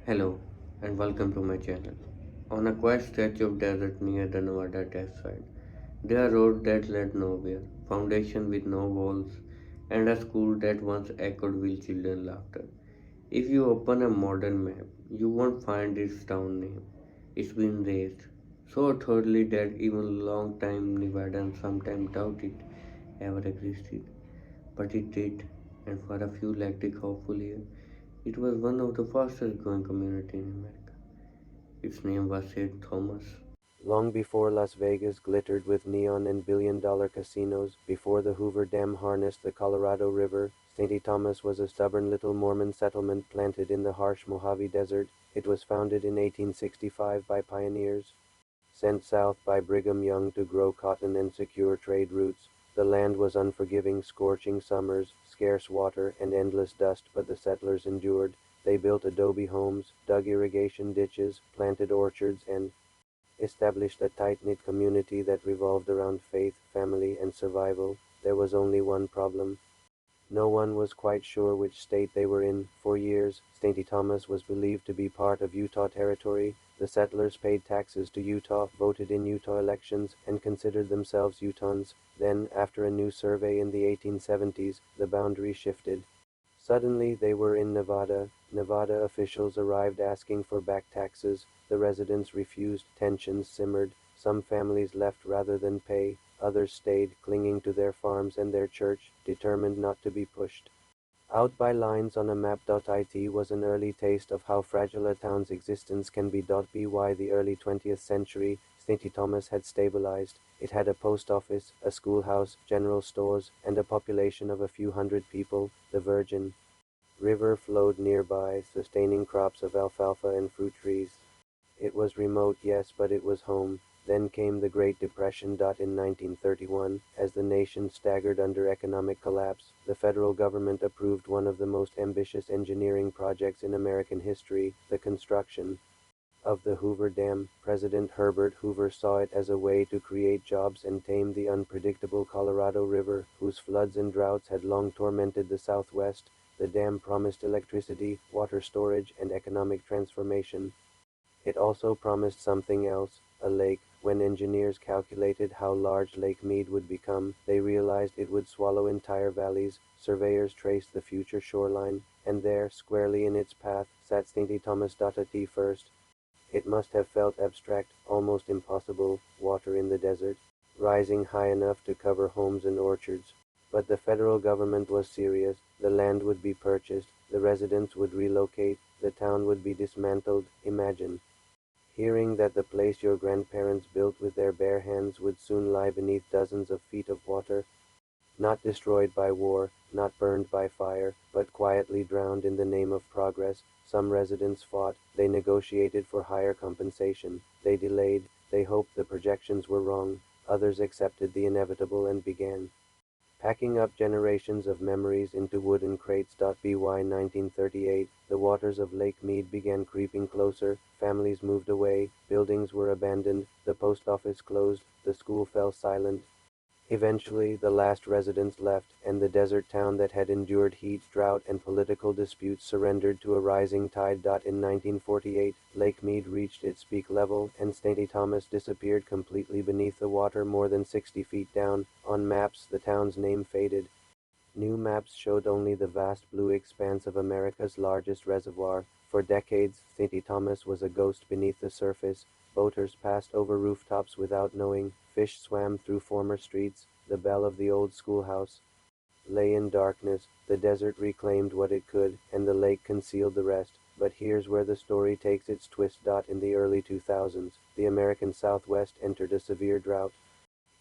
Hello and welcome to my channel. On a quiet stretch of desert near the Nevada test site, there are roads that led nowhere, foundation with no walls, and a school that once echoed with children's laughter. If you open a modern map, you won't find its town name. It's been razed so thoroughly that even long-time Nevadans sometimes doubt it ever existed. But it did, and for a few lactic hopeful years, it was one of the fastest growing communities in America. Its name was St. Thomas. Long before Las Vegas glittered with neon and billion-dollar casinos, before the Hoover Dam harnessed the Colorado River, St. Thomas was a stubborn little Mormon settlement planted in the harsh Mojave Desert. It was founded in 1865 by pioneers, sent south by Brigham Young to grow cotton and secure trade routes. The land was unforgiving, scorching summers, scarce water, and endless dust, but the settlers endured. They built adobe homes, dug irrigation ditches, planted orchards, and established a tight-knit community that revolved around faith, family, and survival. There was only one problem. No one was quite sure which state they were in. For years, St. Thomas was believed to be part of Utah territory. The settlers paid taxes to Utah, voted in Utah elections, and considered themselves Utahns. Then, after a new survey in the 1870s, the boundary shifted. Suddenly they were in Nevada. Nevada officials arrived asking for back taxes. The residents refused. Tensions simmered. Some families left rather than pay. Others stayed, clinging to their farms and their church, determined not to be pushed. Out by lines on a map.it was an early taste of how fragile a town's existence can be. By the early 20th century, St. Thomas had stabilized. It had a post office, a schoolhouse, general stores, and a population of a few hundred people. The Virgin River flowed nearby, sustaining crops of alfalfa and fruit trees. It was remote, yes, but it was home. Then came the Great Depression. In 1931, as the nation staggered under economic collapse, the federal government approved one of the most ambitious engineering projects in American history, the construction of the Hoover Dam. President Herbert Hoover saw it as a way to create jobs and tame the unpredictable Colorado River, whose floods and droughts had long tormented the Southwest. The dam promised electricity, water storage, and economic transformation. It also promised something else, a lake. When engineers calculated how large Lake Mead would become, they realized it would swallow entire valleys. Surveyors traced the future shoreline, and there, squarely in its path, sat St. Thomas. At first, it must have felt abstract, almost impossible, water in the desert, rising high enough to cover homes and orchards. But the federal government was serious. The land would be purchased, the residents would relocate, the town would be dismantled. Imagine hearing that the place your grandparents built with their bare hands would soon lie beneath dozens of feet of water, not destroyed by war, not burned by fire, but quietly drowned in the name of progress. Some residents fought, they negotiated for higher compensation, they delayed, they hoped the projections were wrong. Others accepted the inevitable and began packing up generations of memories into wooden crates. By 1938, the waters of Lake Mead began creeping closer, families moved away, buildings were abandoned, the post office closed, the school fell silent. Eventually, the last residents left, and the desert town that had endured heat, drought, and political disputes surrendered to a rising tide. In 1948, Lake Mead reached its peak level, and St. Thomas disappeared completely beneath the water more than 60 feet down. On maps, the town's name faded. New maps showed only the vast blue expanse of America's largest reservoir. For decades, St. Thomas was a ghost beneath the surface. Boaters passed over rooftops without knowing. Fish swam through former streets. The bell of the old schoolhouse lay in darkness. The desert reclaimed what it could, and the lake concealed the rest. But here's where the story takes its twist. In the early 2000s, the American Southwest entered a severe drought.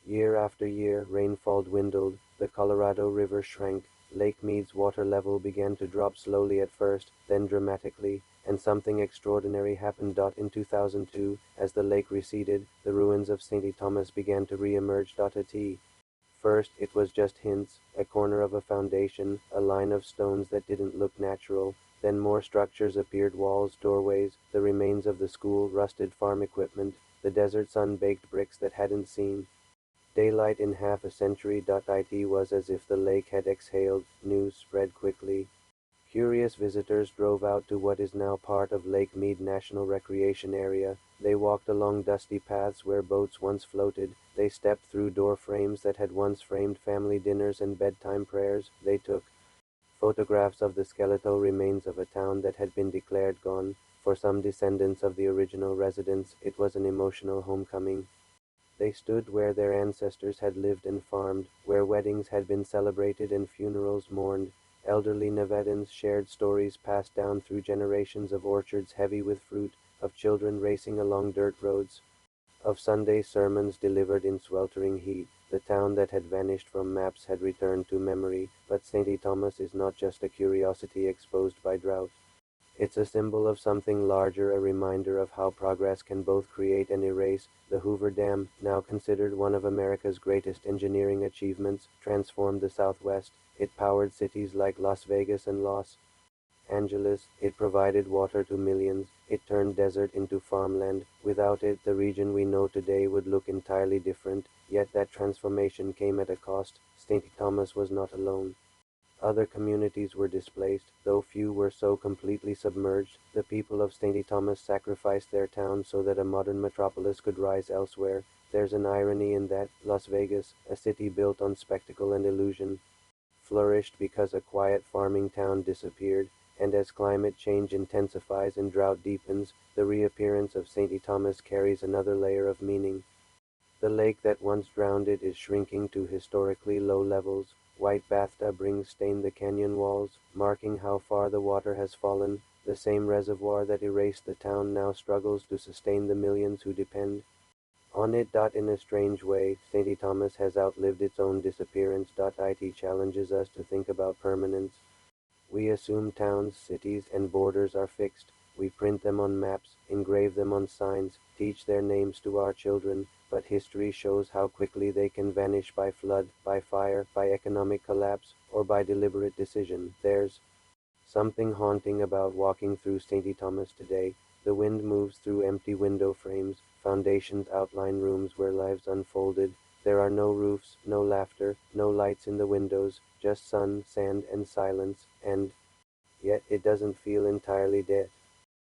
Year after year, rainfall dwindled, the Colorado River shrank, Lake Mead's water level began to drop slowly at first, then dramatically, and something extraordinary happened. In 2002, as the lake receded, the ruins of St. Thomas began to re-emerge. At first, it was just hints, a corner of a foundation, a line of stones that didn't look natural. Then more structures appeared, walls, doorways, the remains of the school, rusted farm equipment, the desert sun-baked bricks that hadn't seen daylight in half a century. It was as if the lake had exhaled. News spread quickly. Curious visitors drove out to what is now part of Lake Mead National Recreation Area. They walked along dusty paths where boats once floated. They stepped through door frames that had once framed family dinners and bedtime prayers. They took photographs of the skeletal remains of a town that had been declared gone. For some descendants of the original residents, it was an emotional homecoming. They stood where their ancestors had lived and farmed, where weddings had been celebrated and funerals mourned. Elderly Nevadans shared stories passed down through generations of orchards heavy with fruit, of children racing along dirt roads, of Sunday sermons delivered in sweltering heat. The town that had vanished from maps had returned to memory, but St. Thomas is not just a curiosity exposed by drought. It's a symbol of something larger, a reminder of how progress can both create and erase. The Hoover Dam, now considered one of America's greatest engineering achievements, transformed the Southwest. It powered cities like Las Vegas and Los Angeles. It provided water to millions. It turned desert into farmland. Without it, the region we know today would look entirely different. Yet that transformation came at a cost. St. Thomas was not alone. Other communities were displaced, though few were so completely submerged. The people of St. Thomas sacrificed their town so that a modern metropolis could rise elsewhere. There's an irony in that. Las Vegas, a city built on spectacle and illusion, flourished because a quiet farming town disappeared, and as climate change intensifies and drought deepens, the reappearance of St. Thomas carries another layer of meaning. The lake that once drowned it is shrinking to historically low levels. White bathtub rings stain the canyon walls, marking how far the water has fallen. The same reservoir that erased the town now struggles to sustain the millions who depend on it. In a strange way, St. Thomas has outlived its own disappearance. It challenges us to think about permanence. We assume towns, cities, and borders are fixed. We print them on maps, engrave them on signs, teach their names to our children, but history shows how quickly they can vanish by flood, by fire, by economic collapse, or by deliberate decision. There's something haunting about walking through St. Thomas today. The wind moves through empty window frames, foundations outline rooms where lives unfolded. There are no roofs, no laughter, no lights in the windows, just sun, sand, and silence, and yet it doesn't feel entirely dead.